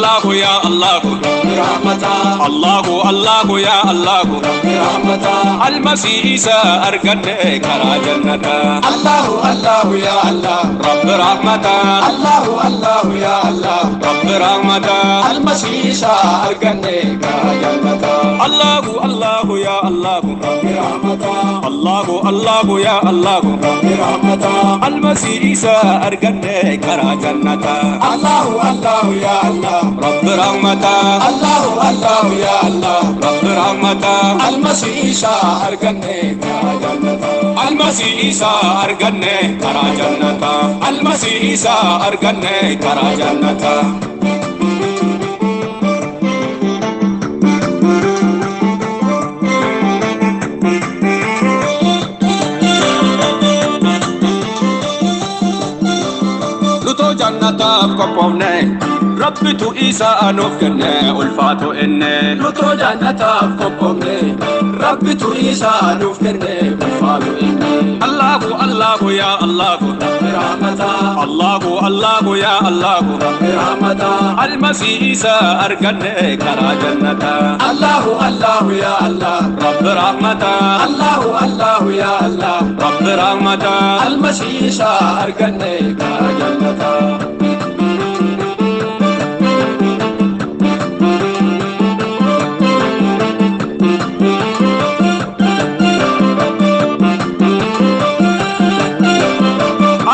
الله يا الله برحمتا الله الله يا الله برحمتا المسيح عيسى أرجعني كرا جنة الله الله يا الله رب رحمتا الله الله يا الله رب رحمتا المسيح أرجعني كرا جنة الله الله يا الله برحمتا الله الله يا الله برحمتا المسيح عيسى أرجعني كرا جنة الله الله يا الله رب رحمتا الله الله يا الله رب رحمتا المسيح أرجعني كرا جنة المسيح عيسى أرجعني كرا جنة المسيح عيسى أرجعني كرا جنة جنة قبومنا ربي تو إيسا أنوف كنا ألفاتو إني لطو جنة قبومنا ربي تو إيسا أنوف كنا ألفاتو إني الله الله يا الله برحمتا الله الله يا الله برحمتا المسيح عيسى أرجعني كرا جنة الله الله يا الله رب رحمتا الله الله يا الله رب رحمتا المسيح أرجعني كرا جنة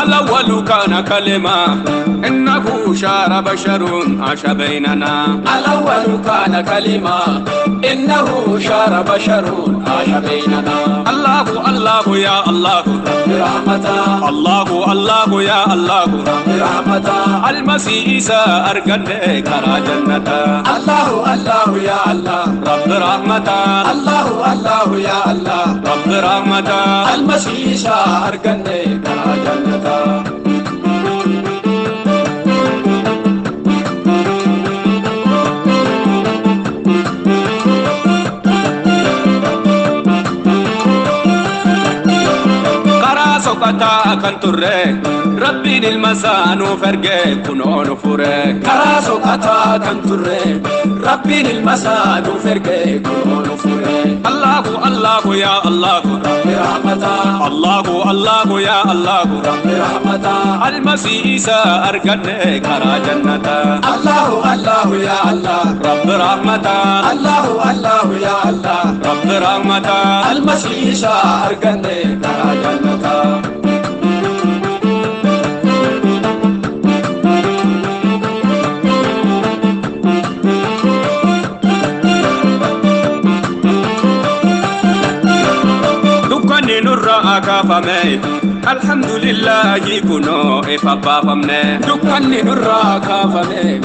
الأول كان كلمة إنه شار بشر عاش بيننا الأول كان كلمة إنه شار بشر عاش بيننا الله الله يا الله برحمتا الله الله يا الله برحمتا المسيح عيسى أرجعني كرا جنة الله الله يا الله رب رحمتا الله الله يا الله رب رحمتا المسيح أرجعني كرا جنة سوكتا أكن ترى ربي المسان وفرقه كنون فره كرا سوكتا كن ترى ربي المسان وفرقه كنون فره الله الله يا الله برحمتا الله الله يا الله برحمتا المسيح عيسى أرجعني كرا جنة الله الله يا الله رب رحمتا الله الله يا الله رب رحمتا المسيح أرجعني كرا جنة نرى كافمي الحمد لله كنو إفبافمنا دكان نرى كافمي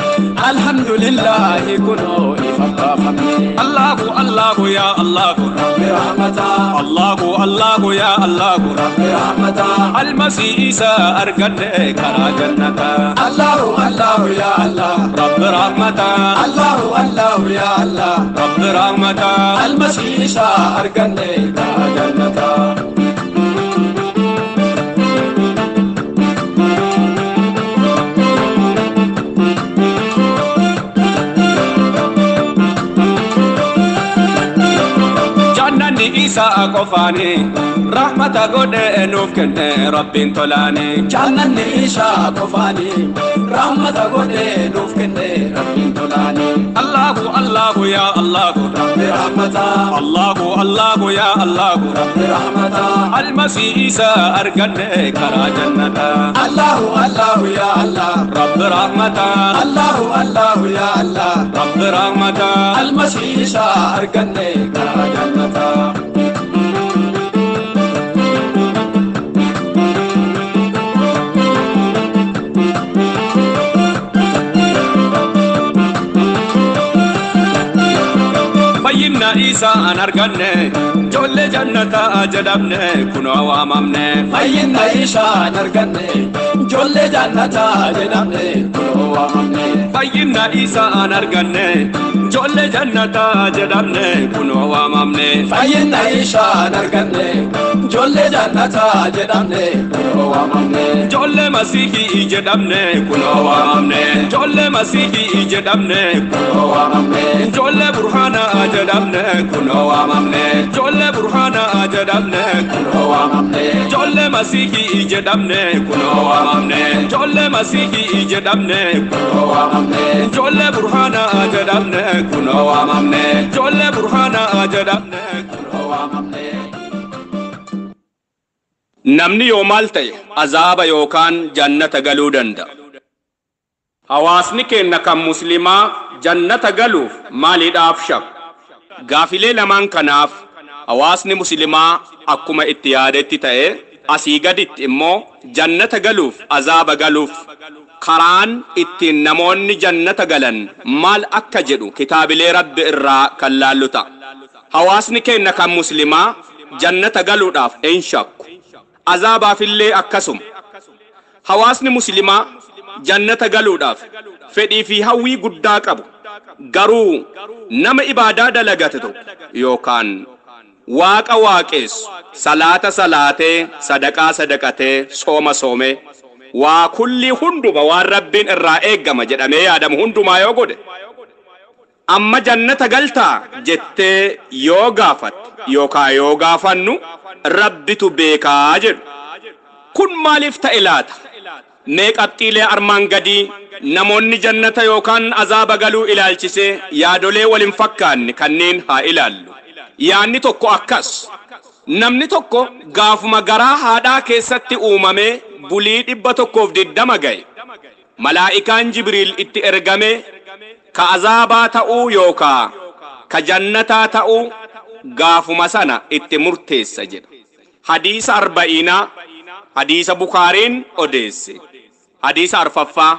الحمد لله كنو إفبافمنا الله الله يا الله برحمتا الله الله يا الله برحمتا المسيح عيسى أرجعني كرا جنة الله الله يا الله رب رحمتا الله الله يا الله رب رحمتا المسيح أرجعني كرا جنة عيسى قفاني رحمة قد نوف كن رب تلاني جنن عيسى قفاني رحمة قد نوف كن رب تلاني الله الله يا الله برحمتا الله الله يا الله برحمتا المسيح عيسى أرجعني كرا جنة الله الله يا الله رب رحمتا الله الله يا الله رب رحمتا المسيح أرجعني كرا جنة isa arganne jolle jannata jedhamne kuno waamamne fayyinna isa arganne jolle jannata jedhamne kuno waamamne fayyinna isa arganne jolle jannata jedhamne kuno waamamne fayyinna isa arganne jolle jannata jedhamne kuno waamamne jolle masihi jedhamne kuno waamamne jolle masihi jedhamne kuno waamamne jolle burhana jedhamne kuno waamamne jolle burhana jedhamne kuno waamamne jolle masihi jedhamne kuno waamamne jolle masihi jedhamne kuno waamamne jolle burhana jedhamne kuno waamamne jolle burhana jedhamne kuno waamamne namni yoo maal ta'e azaaba yookaan jannata galuu danda'a. Hawaasni keenya kan muslimaa jannata galuuf maaliidhaaf shakku? Gaafilee lamaan kanaaf hawaasni muslimaa akkuma itti yaadetti ta'e asii gaditti immoo jannata galuuf azaaba galuuf karaan ittiin namoonni jannata galan maal akka jedhu kitaabilee rabbi irraa kan laallu ta'a. Hawaasni keenya kan muslimaa jannata galuudhaaf hin shakku. Azaabaafillee akkasuma hawaasni muslimaa jannata galuudhaaf fedhii fi hawwii guddaa qabu. Garuu nama ibaadaa dalagate tokko yookaan waaqa waaqessu salaata salaatee sadaqaa sadaqatee sooma soomee waa kulli hunduma waan rabbiin irraa eeggama jedhamee yaadamu hundumaa yoo godhe amma jannata galtaa jettee yoo gaafatte yookaan yoo gaafannu rabbitu beekaa jedhu kun maaliif ta'e laata? Mee qabxiilee armaan gadii namoonni jannata yookaan azaaba galuu ilaalchisee yaadolee waliin fakkaanne kanneen haa ilaallu. Yaanni tokko akkas: namni tokko gaafuma garaa haadhaa keessatti uumamee bulii 120 ga'e malaa'ikaan Jibriil itti ergamee ka azaabaa ta'uu yookaan ka jannataa ta'uu gaafuma sana itti murteessa jedha. Hadiisa 40 hadiisa Bukaariin odeesse. Hadiisa arfaffaa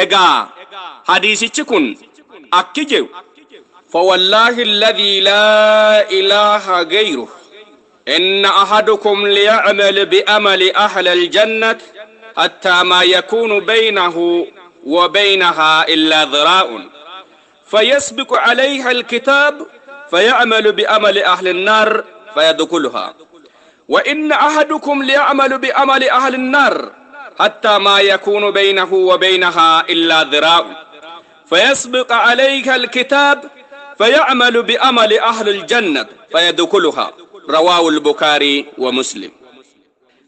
egaa hadiisichi kun akki jedhu فوالله الذي لا إله غيره إن أحدكم ليعمل بأمل أهل الجنة حتى ما يكون بينه وبينها إلا ذراع فيسبق عليها الكتاب فيعمل بأمل أهل النار فيدخلها وإن أحدكم ليعمل بأمل أهل النار حتى ما يكون بينه وبينها إلا ذراع فيسبق عليها الكتاب فيعمل بأمل أهل الجنة فيدخلها رواه البخاري ومسلم.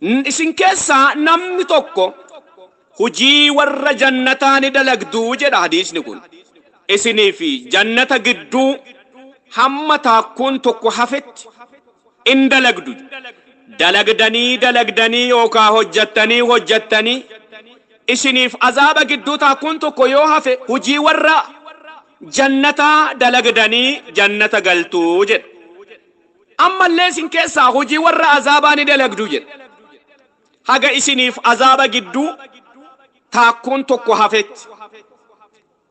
إسن كيسا نمني توكو هجي ور جنتان دلقدو جد حديث نقول إسني في جنة قدو حمتا كنتو حفت إن دلقدو دلقدني يوكا هجتني إسنيف عذاب قدو تا كنتو كيو حفت هجي ور جنة دلقدني جنة قلتو جد أما اللي سن كيسا هجي ور عذاباني دلقدو جد haga isiniif azaaba gidduu taakkuun tokko hafet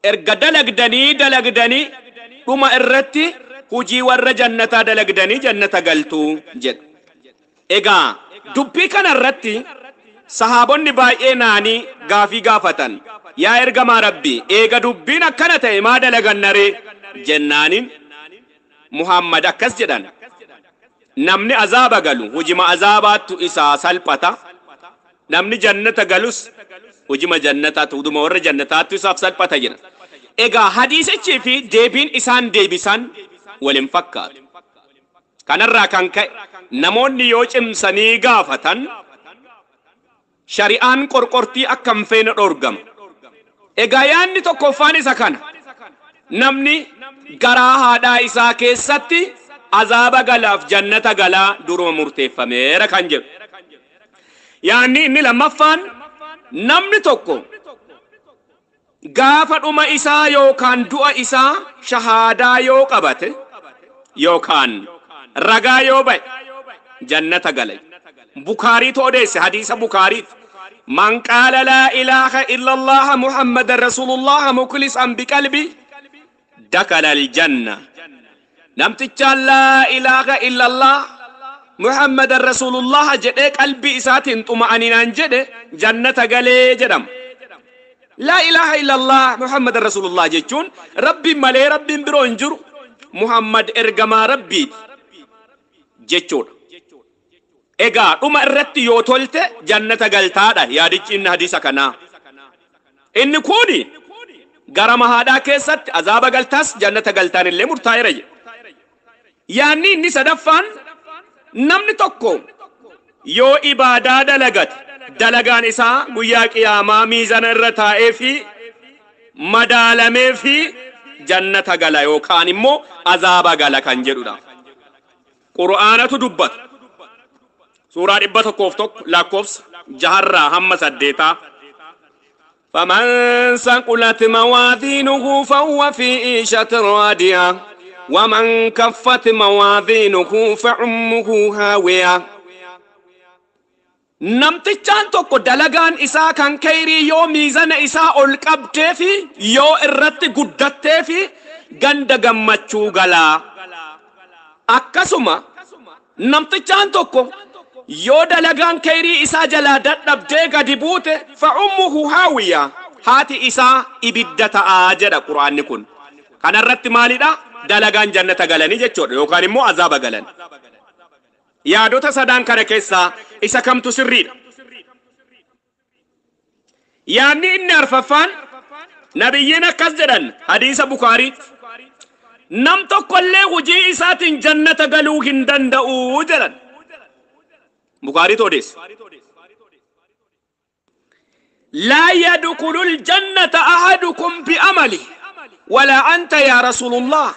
erga dalagdanii dhuma irratti hujii warra jannataa dalagdanii jannata galtuu jedha. Egaa dubbii kana irratti sahaabonni baay'ee naanii gaafii gaafatan yaa ergamaa rabbii eega dubbiin akkana ta'e maa dalagannaree jennaanin Muhammad akkas jedhan namni azaaba galu hujima azaabaattu isaa salphata. Namni jannata galus hujima jannataa tuduma warra jannataattu isaaf salphata jedha. Egaa hadiisichii fi deebiin isaan deebisan waliin fakkaatu. Kanarraa kan ka'e namoonni yoo cimsanii gaafatan shari'aan qorqortii akka hin feene dhorgama. Egaa yaanni tokkoffaan isa kana namni garaa haadhaa isaa keessatti azaaba galaaf jannata galaa duruma murteeffameera kan jedhu. Yaanni inni lammaffaan namni tokko gaafa dhuma isaa yookaan du'a isaa shahaadaa yoo qabate yookaan ragaa yoo ba'e jannata gala. Bukaariitu odeesse hadiisa Bukaariitu man qaala laa ilaaha illallah muhammadan rasulullah mukhlisan biqalbi dakala aljanna namticha laa ilaaha illallah محمد رسول الله جدك قلبي إساتين طمأنينان جده جنة غلي جدم لا إله إلا الله محمد رسول الله جتون ربي ملي ربي برونجر محمد إرغما ربي جتون إيغا أما الرتي يوتولت جنة غلطادا يادج إن حديثة كنا إن كوني غرام هادا كيست عذاب غلطاس جنة غلطان اللي مرتاي رجي يعني إني صدفان namni tokko yoo ibaadaa dalagat dalagaan isaa guyyaa qiyaamaa miizana irra taa'ee fi madaalamee fi jannata gala yookaan immoo azaaba gala kan jedhudha. Qur'aanatu dubbata. Suuraa 101 lakkoofsa 6 hamma 8. فمن ثقلت موازينه فهو في عيشة راضية ومن كفت موازينه فأمه هاوية namtichaan tokko dalagaan isaa kan kayrii yoo miizana isaa ol qabdee fi yoo irratti guddattee fi ganda gammachuu galaa akkasuma namtichaan tokko yoo dalagaan kayrii isaa jalaa dadhabdee gadi buute fa'ummuhu haawiya haati isaa ibidda ta'aa jedha quraanni kun kanarratti maalidha dalagaan jannata galanii jechuudha yookaan immoo azaaba galan yaadota sadaan kana keessaa isa kamtu sirriidha yaanni inni arfaffaan nabiyyiin akkas jedhan hadiisa Bukaarii nam tokkollee hojii isaatiin jannata galuu hin danda'u jedhan Bukaarii odeesse laa yadkhulul jannata ahadukum bi'amali wala anta ya rasulullah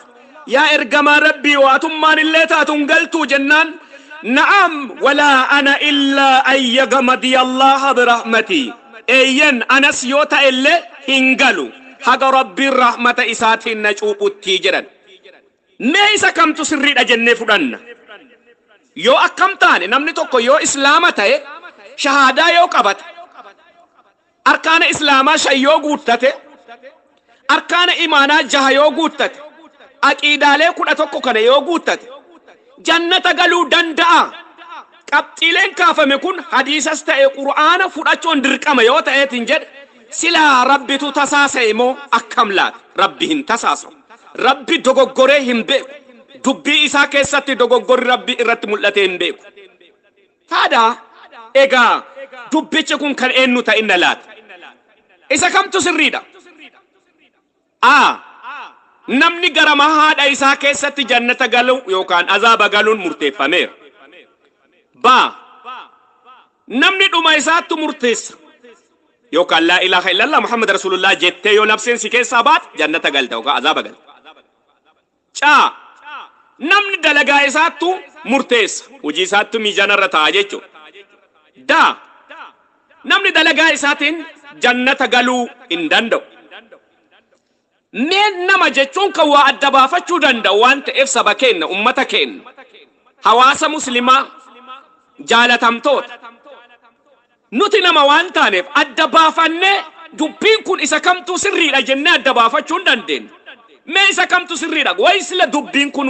يا إرجما ربي وأتمان اللي تاتون جنان نعم ولا أنا إلا أن يغمدي الله برحمتي أين أنا سيوتا اللي هنقلو حق ربي الرحمة إساتي نجوب التيجرا ما إسا كم تسرين أجنة فرن يو أكم تاني نمني توكو يو إسلامة شهادة يو قبط أركان إسلاما شيو قوتت أركان إيمانا جه يو قوتت aqiidaalee 11 kana yoo guuttate jannata galuu danda'a qabxiileen kaafame kun hadiisas ta'e qur'aana fudhachuun dirqama yoo ta'eetiin jedhe silaa rabbitu tasaasa'e moo akkam laata rabbi hin tasaasamu rabbi dogoggoree hin beeku dubbii isaa keessatti dogoggorri rabbi irratti mul'atee hin beeku taada egaa dubbichi kun kan eenyu ta'inna laata isa kamtu sirriidha namni garama haadha isaa keessatti jannata galu yookaan azaaba galuun murteeffameera ba namni dhuma isaatti murteessa yookaan laa ilaaha illallah muhammad rasulullah jettee yoo labseen si keessaa baat jannata galta yookaan azaaba galta caa namni dalagaa isaatti murteessa hojii isaatti miizaanarra taa'a jechuudha da namni dalagaa isaatiin jannata galuu hin danda'u meen nama jechuun kan waa adda baafachuu danda'u waan ta'eef saba keenya ummata keenya hawaasa muslimaa jaalatamtoota nuti nama waan taaneef adda baafannee dubbiin kun isa kamtu sirriidha jennee adda baafachuu hin dandeenyu mee isa kamtu sirriidha wayi sila dubbiin kun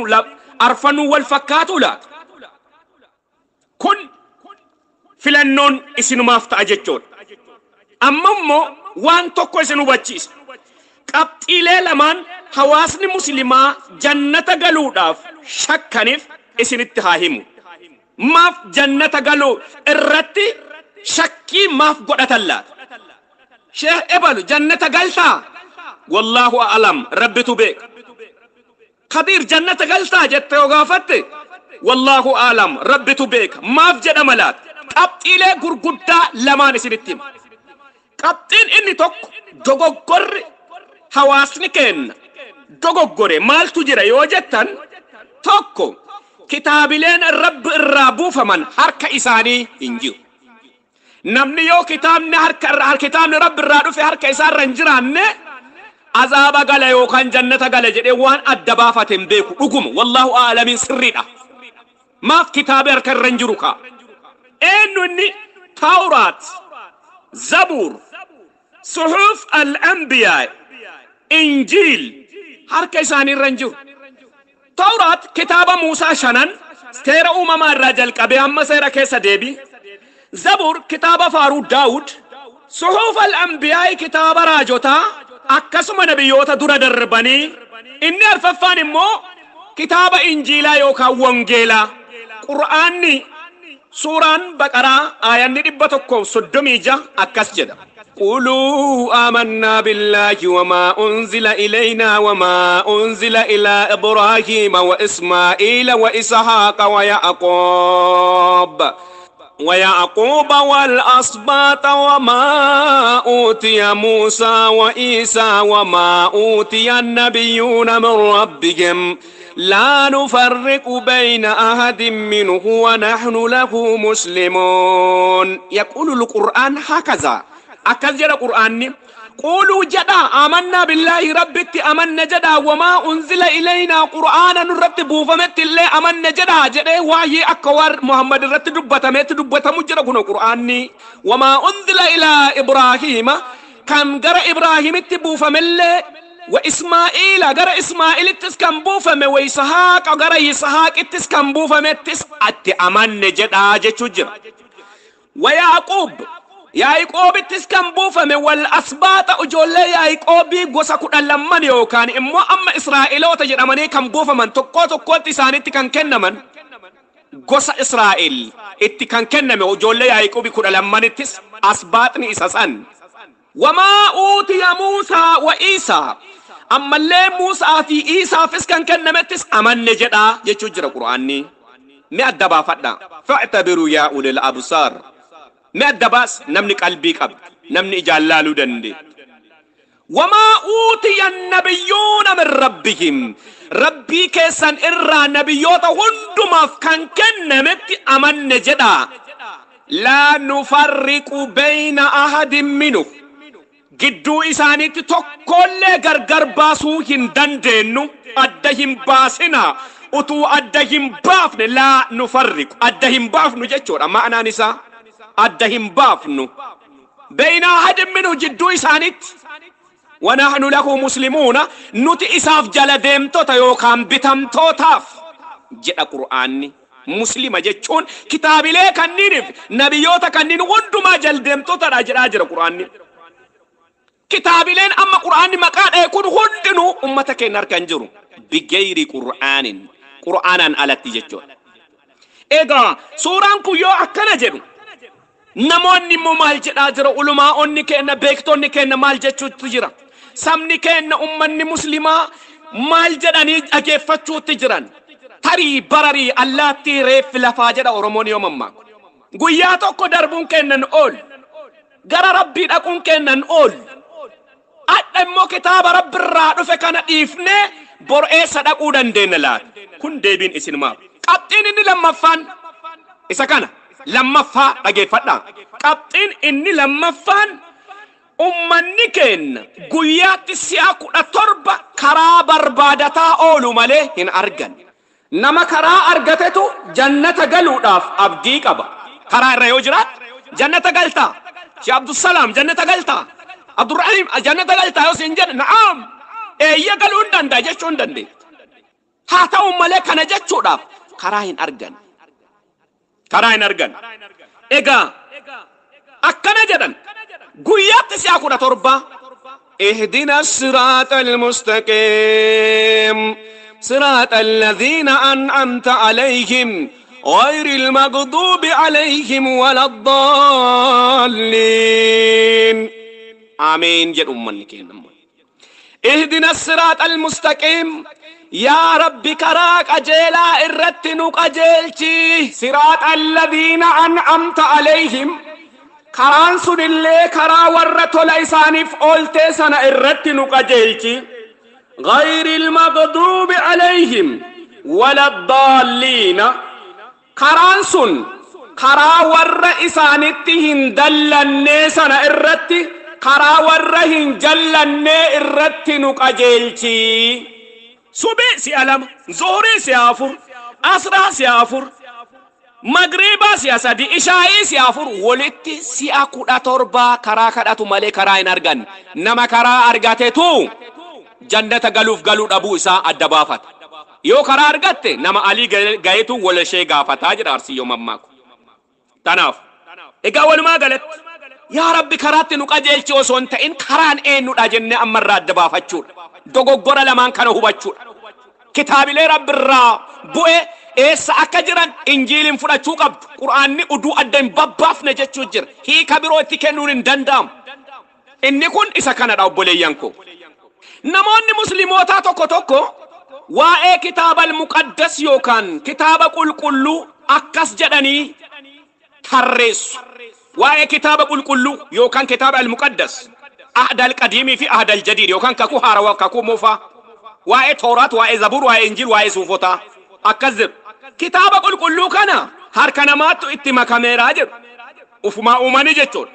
arfanuu wal fakkaatu laata kun filannoon isinumaaf ta'a jechuudha amma immoo waan tokko isin hubachiisa qabxiilee lamaan hawaasni muslimaa jannata galuudhaaf shakkaniif isinitti haa himu maaf jannata galuu irratti shakkii maaf godhatan laata sheekh ebalu jannata galtaa wallahu a'lam rabbitu beeka kabiir jannata galtaa jette yoo gaafatte wallahu a'lam rabbitu beeka maaf jedhama laata qabxiilee gurguddaa lamaan isinitti hima qabxiin inni tokko dogoggorri hawaasni keenya dogoggore maaltu jira yoo jettan tokko kitaabileen rabbi irraa buufaman harka isaanii hin jiru namni yoo kitaabni rabbi irraa dhufe harka isaarra hin jiraanne azaaba gala yookaan jannata gala jedhee waan adda baafate hin beeku dhuguma wallahu a'lamin sirriidha maaf kitaabi harka irra hin jiru kaa eenyu inni tawraat zabuur suhuf al-anbiyaa injiil harka isaanii irra hin jiru tawraat kitaaba Muusaa shanan seera uumamaa irraa jalqabee hamma seera keessa deebi. Zabur kitaaba faaruu Daawud. Suhuf al-Anbiyaa kitaaba raajotaa akkasuma nabiyyoota dura darbanii. Inni arfaffaan immoo kitaaba Injiilaa yookaan Wangeelaa. Qur'aanni suuraan Baqaraa aayanni 136 akkas jedha. قولوا آمنا بالله وما أنزل إلينا وما أنزل إلى إبراهيم وإسماعيل وإسحاق ويعقوب والأسباط وما أوتي موسى وعيسى وما أوتي النبيون من ربهم لا نفرق بين أحد منه ونحن له مسلمون. يقول القرآن هكذا أكذب القرآن. قولوا جدا آمنا بالله ربك أمنا جدا وما أنزل إلينا قرآنا نرتب فمت الله أمنا جدا جدا وهي أكوار محمد رتب دبتا مجرى كنا قرآن. وما أنزل إلى إبراهيم كم جرى إبراهيم تبو فمله وإسماعيل جرى إسماعيل تسكن بوفم وإسحاق جرى إسحاق تسكن بوفم أمنا جدا جتشجر. ويعقوب يعقوب تسكن بوفم والأسباط أجولي يعقوب غوسا كودان لمن يوكان إمو أما إسرائيل وتجد أماني كم بوفمن تقو تساني تكن كنمن غوسا إسرائيل اتكن كنمن أجولي يعقوب كودان لمن تس أسباطني إساسان. وما أوتي موسى وإيسى أما اللي موسى في إيسى فسكن كنمن تس أمن نجدا يجوجر قرآني مئدبا فدا فاعتبروا يا أولي الأبصار. مأدباس نمني قلبي قب نمني جلالو دندي. وما أوتي النبيون من ربهم ربي كيسان إرى نبيوتا هندما كان كنمت أمن نجدا لا نفرق بين أحد منه جدو إساني تتوكل غرغر باسو هندندنو أدهم باسنا أتو أدهم بافن لا نفرق أدهم بافن جيشور أما أنا نسا أدهم بافنو بين أحد منه جدو إسانيت ونحن له مسلمون نوت إساف جلدهم توتا يوكام بتم توتاف جدا قرآني مسلمة جتشون كتاب ليه كنينف نبيوتا كنين وندما جلدهم توتا راجر قرآني كتاب لين أما قرآني مكان يكون هندنو أمتك نركنجرو بغير قرآنا على تجتشون إيغا سوران كيو أكنا جرو نموني مو مال جدا علماء أني كأن بيكتوني كأن مال جتشو تجرا سمني كأن أمني مسلمة مال جداني أجفتشو تجران تري براري الله تيريف لفاجر أورموني ومما قوياتو كدربون كأن نقول غرا ربي أكون كأن نقول أدمو كتاب رب الرادو فكان إفني برئي صدقو دين لات كن ديبين إسنما قبطين إني لما فان إسا كان لما فا أجي فتا قبطين إني لما فان أمني كن قويات سياكو التربة كرا بربادتا أولو مالي هن أرغن نما كرا أرغتتو جنة قلو داف أبديك أبا كرا الريوجرات جنة قلتا شي عبد السلام جنة قلتا عبد الرحيم جنة قلتا يوسين جنة نعم إيه قلو اندن دا جشو اندن دي هاتا أمالي كان جشو داف كرا هن أرغن كراين أرجان إيجا أكنا جدًا قويات سياكونا تربة اهدنا الصراط المستقيم صراط الذين أنعمت عليهم غير المغضوب عليهم ولا الضالين آمين جد أمني اهدنا الصراط المستقيم يا ربي كراك أجيلا إرتنوك أجيلتي صراط الذين أنعمت عليهم كران سن اللي كرا ورطو ليسانف أولتي سنة إرتنوك أجيلتي غير المغضوب عليهم ولا الضالين كران سن كرا ورئيسانتهم دلني سنة إرتي كرا ورهن جلني إرتنوك أجيلتي سبي سيالم زوري سيافر أسرى سيافر مغربا سياسدي إشاعي سيافر ولتي سيأكو أتوربا كرا كراتو مالي كراين أرغن نما كرا أرغاتي تو جنة غلوف غلو أبو إساء الدبافت yoo karaa argatte nama alii gayetu wala ishee gaafataa jira arsiyyoo mammaaku. Tanaaf egaa walumaa galatti yaa rabbi karaatti nu qajeelchi osoo hin ta'in karaan eenyudha jennee ammarraa adda baafachuudha. Dogoggora lamaan kana hubachuudha. Kitaabilee rabbirraa bu'e eessa akka jiran injiiliin fudhachuu qabdu. Qur'aanni uduu adda hin babbaafne jechuu jira. Hiika biroo itti kennuun hin danda'amu. Inni kun isa kanadha obboleeyyan koo. Namoonni muslimootaa tokko waa'ee kitaaba al-muqaddas yookaan kitaaba qulqulluu akkas jedhanii tarreessu. Waa'ee kitaaba qulqulluu yookaan kitaaba al-muqaddas ahda al-qadiimii fi ahda al-jadiid yookaan kakuu haarawaa kakuu moofaa. Waa'ee tooraat, waa'ee zabuur, waa'ee injiil, waa'ee suufotaa akkas jedhu. Kitaaba qulqulluu kana harka namaattu itti makameeraa jedhu. Ufumaa uumanii jechuudha.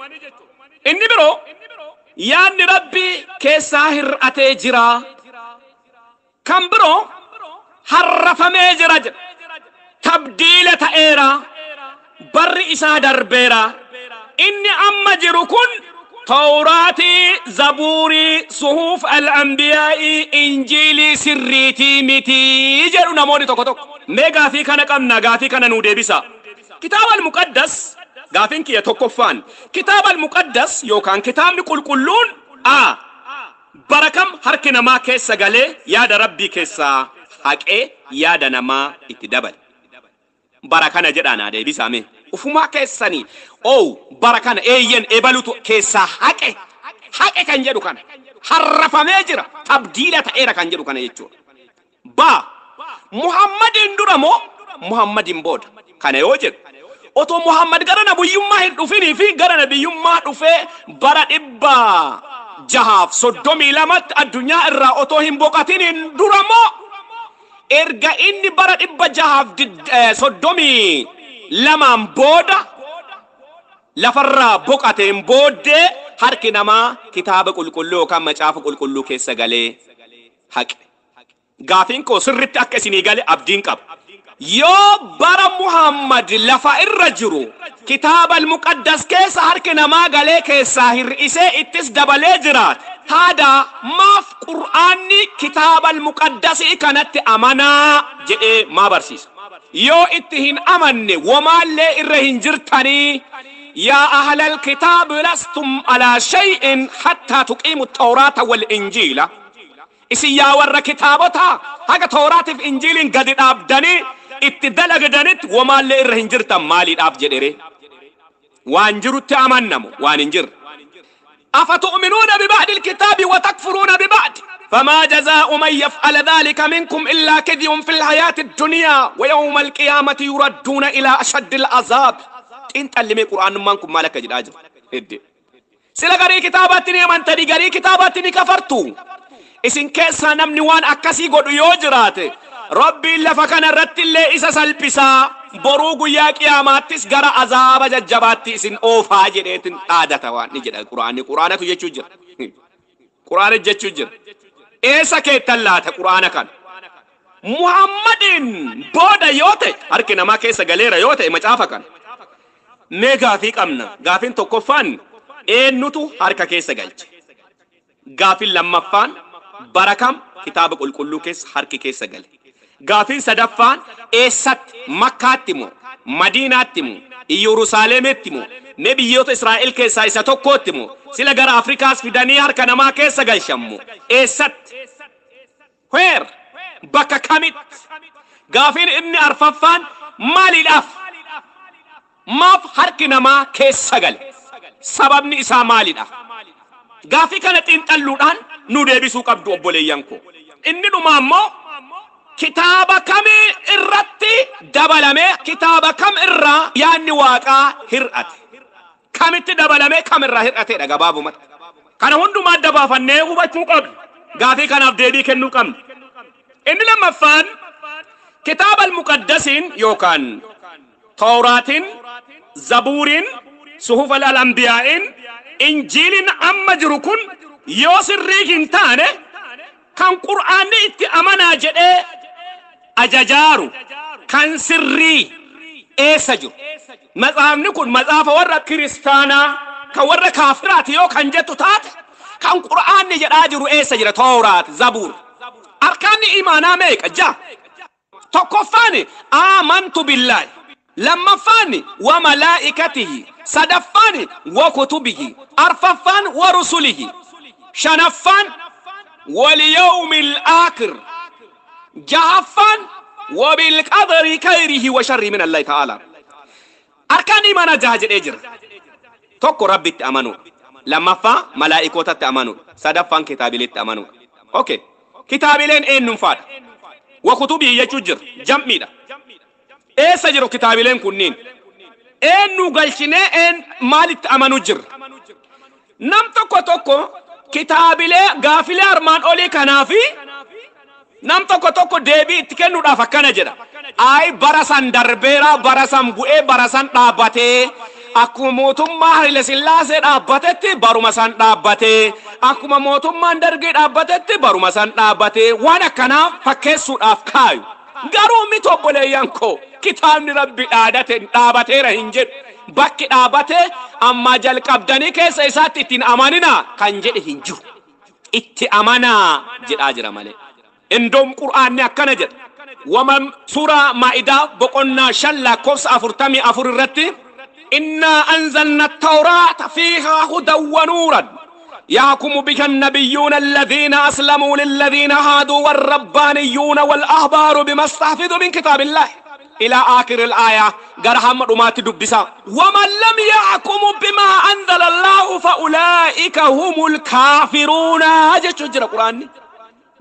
Inni biroo yaadni rabbi keessaa hir'atee jira. Kan biroo harrafamee jira jedha. Tabdiila ta'eera. Barri isaa darbeera. Inni amma jiru kun Tawraati, Zabuurii, Suhuf al-Anbiyaa'i, Injiilii sirriitii miti jedhu namoonni tokko. Mee gaafii kana qabna, gaafii kana nuu deebisa. Kitaaba al-Muqaddas gaafiin kiyya tokkoffaan kitaaba al-Muqaddas yookaan kitaabni qulqulluun bara kam harki namaa keessa galee yaada rabbii keessaa haqee yaada namaa itti dabale. Bara kana jedhaan deebisa mee. Ufumaa keessanii bara kana eeyyen ebalutu keessaa haqe kan jedhu kana harrafamee jira tabdiila ta'eera kan jedhu kana jechuudha. Muhammadin dura moo Muhammadin booda kana yoo jedhu otoo Muhammad gara nabiyyummaa hin dhufinii fi gara nabiyyummaa dhufee bara 632 addunyaa irraa otoo hin boqatiniin dura moo erga inni bara 632 booda lafarraa boqateen booddee harki namaa kitaaba qulqulluu yookaan macaafa qulqulluu keessa galee haqe. Gaafiin koo sirritti akka isinii gale abdiin qaba. Yoo bara Muhammad lafa irra jiru kitaaba al-Muqaddas keessa harki namaa galee keessaa hir'isee ittis dabalee jiraate haada maaf Qur'aanni kitaaba al-Muqaddasii kanatti amanaa jedhee maa barsiisa? Yoo itti hin amanne wamaallee irra hin jirtanii يا أهل الكتاب لستم على شيء حتى تقيموا التوراة والإنجيل. إسيا ور كتابتها هكا توراة في إنجيل قد أبدني اتدلق دنت وما اللي إرهنجر تمالي الأبجدري وانجروا تأمنموا وانجر. أفتؤمنون ببعض الكتاب وتكفرون ببعض فما جزاء من يفعل ذلك منكم إلا كذب في الحياة الدنيا ويوم القيامة يردون إلى أشد العذاب. انت اللي قرآن مانكم مالك جراج هدي سلا غري كتاباتني من تدي غري كتاباتني كفرتو اسن كيسا نمني وان اكاسي غدو يوجرات ربي لفكن رت اللي اسا سلبسا بروغ يا قياماتس غرا عذاب ججبات اسن اوفا جديتن عادتا وان نجد قرآن يجوجر قرآن ججوجر ايسا كيتلات قرآن كان محمدin booda yoo ta'e harki namaa keessa galeera yoo ta'e macaafa kan mee gaafii qabna. Gaafiin tokkoffaan eenyutu harka keessa galche? Gaafiin lammaffaan bara kam kitaaba qulqulluu keessa harki keessa gale? Gaafiin sadaffaan eessatti? Makkaatti moo Madiinaatti moo Yerusaalemitti moo mee biyyoota Israa'el keessaa isa tokkootti moo sila gara Afrikaas fidanii harka namaa keessa galchan moo eessatti? Where? Bakka kamitti? Gaafiin inni arfaffaan maaliidhaaf? Maaf harki namaa keessa gale? Sababni isaa maalidha? Gaafii kana xiinxalluudhaan nu deebisuu qabdu obboleeyyan koo. Inni dhuma ammoo kitaaba kamii irratti dabalame kitaaba kam irraa yaadni waaqaa hir'ate? Kamitti dabalame kam irraa hir'atedha gabaabumatti? Kana hundumaa adda baafannee hubachuu qabdu. Gaafii kanaaf deebii kennuu qabnu. Inni lammaffaan kitaaba al-Muqaddasiin yookaan Tawraatiin, Zabuuriin, Suhuf al-Anbiyaa'in, Injiiliin amma jiru kun yoo sirrii hin taane kan Qur'aanni itti amanaa jedhee ajajaaru kan sirrii eessa jiru? Matsaafni kun matsaafa warra kiristaanaa kan warra kaafiraati yoo kan jettu taate kan Qur'aanni jedhaa jiru eessa jira? Tawraat, Zabuur. Arkaanni imaanaa meeqa? tokkoffaan amantu billahi lammaffaan wa malaa'ikatihi sadaffaan wa kutubihi arfaffaan wa rusulihi shanaffaan wal yawmil aakhir jahaffaan wa bil qadari khayrihi wa sharrihi min Allah ta'ala. Arkaan imaanaa jaha jedhee jira. Tokko rabbitti amanu, lammaffaa malaa'ikootatti amanu, sadaffaan kitaabileetti amanu. Okay, kitaabileen eenyuun faadha? Wa kutubii jechuu jira, jam'iidha. Eessa jiru kitaabileen kunniin? Eenyu galchinee maalitti amanu jira? Nam tokko kitaabilee gaafilee armaan olii kanaafi nam tokko deebii itti kennuudhaaf akkana jedha. Ay barasan darbeera, barasan bu'ee, barasan dhaabbatee akkuma mootummaa Haile Sillaasee dhaabbatetti baruma san dhaabbatee, akkuma mootummaan Dargii dhaabbatetti baruma san dhaabbatee waan akkanaa fakkeessuudhaaf kaayu. Garuu miti obboleeyyan koo kitaabni Rabbi dhaabateera hin jedhu. Bakki dhaabatee amma jalqabdanii keessa isaatti ittiin amanina kan jedhe hin jiru. Itti amanaa jedhaa jira malee. Indoom Qur'aanni akkana jedha. Waman suuraa Maa'idaa boqonnaa 5 lakkoofsa 44 irratti inna anzalna at-tawraata fiihaa hudan wa nuuran يحكم بها النبيون الذين أسلموا للذين هادوا والربانيون والأحبار بما استحفظوا من كتاب الله إلى آخر الآية قرهم رمات دبسا ومن لم يحكم بما أنزل الله فأولئك هم الكافرون جشجر القرآن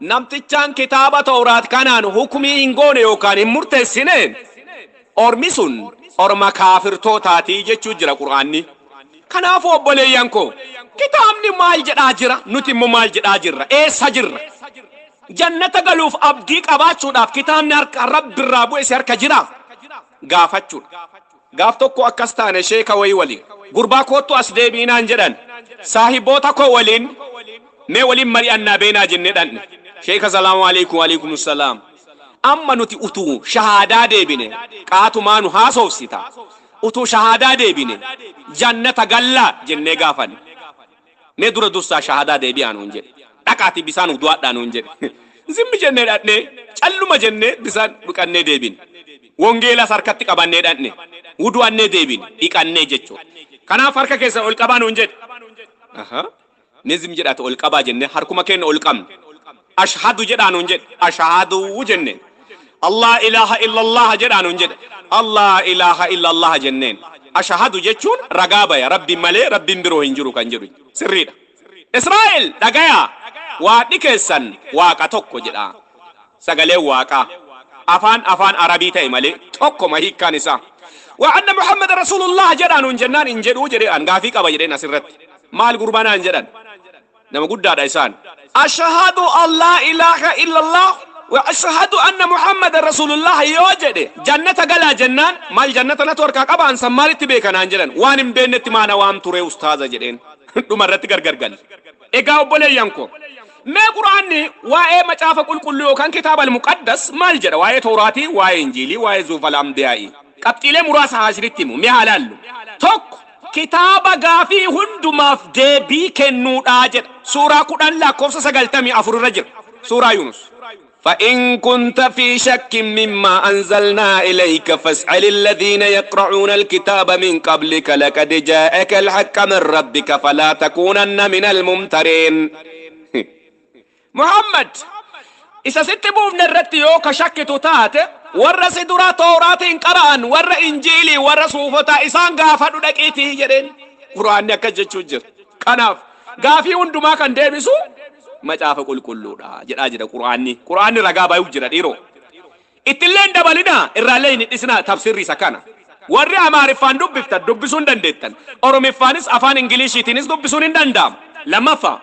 نمتجان كتاب توراة كانان حكمي إنغون يوكان مرتسنين أرمسون أرما كافر توتاتي جشجر القرآن كنافو أبوليان كو كتابني مال جدا جرا نتم مال جدا جرا إيه سجرا جنة قلوف أبديك أباتشو داف كتابني رب الرابو إسيار كجرا غافتشو غافتوكو أكستان شيكا ويولي غرباكوتو أسديبين أنجران صاحبوتا كو ولين مي ولين مري أنا بينا جنة شيكا السلام عليكم وعليكم السلام أما نتي أتو شهادة ديبين قاتو مانو هاسو سيتا أتو شهادة ديبين جنة غلا جنة غافن ندور دوستا شهادة ديبيان هنجر تكاتي بسان ودوات دان هنجر زم جنة داتني چلو ما جنة بسان بكان ديبين وونجيلا سركتك أبان داتني ودوان ديبين إكان جتشو كنا فرق كيسا أولكابان هنجر نزم جرات أولكابا جنة هركما كين أولكام أشهد جدان هنجر أشهد وجنة الله إله إلا الله جدان هنجر الله إله إلا الله جنين أشهد جتشون رقابة يا ربي مالي ربي بروه هنجرو كنجرو سريدا إسرائيل دقايا واتنكسن واقا توكو جدا سقالي واقا أفان عربي تايمالي توكو ما هيك كانسا وأن محمد رسول الله جدان انجنان انجدو جدان غافيك أبا جدين سرت مال قربانا انجدان نما قد دادا إسان أشهد الله إله إلا الله وأشهد أن محمد رسول الله يوجد جنة قلا جنان مال جنة نتوركا قبان سمالي تبيكا نانجدان وانم بينت مانا وام توري أستاذ جدين dumarratti gargargal egaa obboleeyyan ko mee quraanni waa'ee macaafa qulqulluu yookaan kitaaba al-muqaddas maal jedha waa'ee tawraatii waa'ee injiilii waa'ee zuufal ambiyaa'ii qabxiilee muraasa haasiritti himu mee haalaallu tokko kitaaba gaafii hundumaaf deebii kennuudha jedha suuraa 10 lakkoofsa 94 irra jira suuraa Yunus فإن كنت في شك مما أنزلنا إليك فاسأل الذين يقرؤون الكتاب من قبلك لقد جاءك الحق من ربك فلا تكونن من الممترين محمد إذا ستبوف نرتيو كشك تتات ور سدرا تورات قرآن ور إنجيلي ور صوفتا إسان غافدو دقيتي جرين قرآن يكجج جر كناف غافي وندما كان ديبسو macaafa qulqulluudha jedhaa jira quraanni ragaa baay'uu jira dhiiroo ittilleen dabalina irraallee hin dhisna tafsirri isa kana warri amaariffaan dubbiftan dubbisuun dandeettan oromiffaanis afaan ingiliishiitiinis dubbisuun hin danda'amu lammaffaa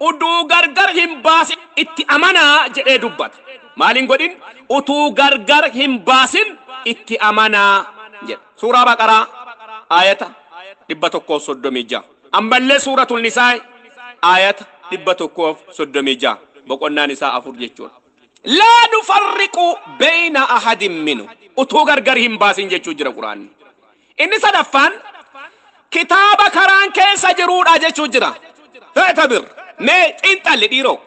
utuu gargar hin baasin itti amanaa jedhee dubbata maaliin godhin utuu gargar hin baasin itti amanaa jedha suuraa baqaraa ayata 136 ammallee suuratul nisaa ayata دبتوكوف صدميجا بقولنا نساء أفرجتون لا نفرق بين أحد منه أتوغر غرهم باسين جتشو جرى القرآن إني صدفان كتاب كران كيس جرود أجتشو جرى اعتبر ميت انت اللي ديرو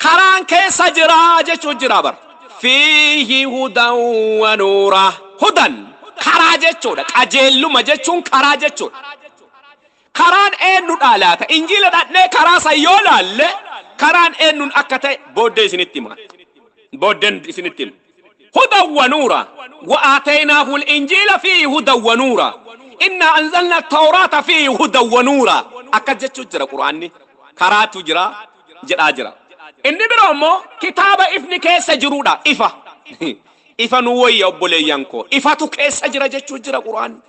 كران كيس جرى أجتشو جرى بر fiihi hudan wa nuura. Hudan karaa jechuudha. Qajeelluma jechuun karaa jechuudha. Karaan eenyudha laata? Injiila dhadhee karaa sayyoo laalle karaan eenyuun akka ta'e booddee isinitti hima. Booddeen isinitti hima. Hudan wa nuura. وآتيناه الإنجيل فيه هدى ونورا إنا أنزلنا التوراة فيه هدى ونورا أكد جرى قرآني كرات جرى إني برامو كتاب إفني كيس جرودا إفا نوي أبولي ينكو إفا تو كيس جرى قرآن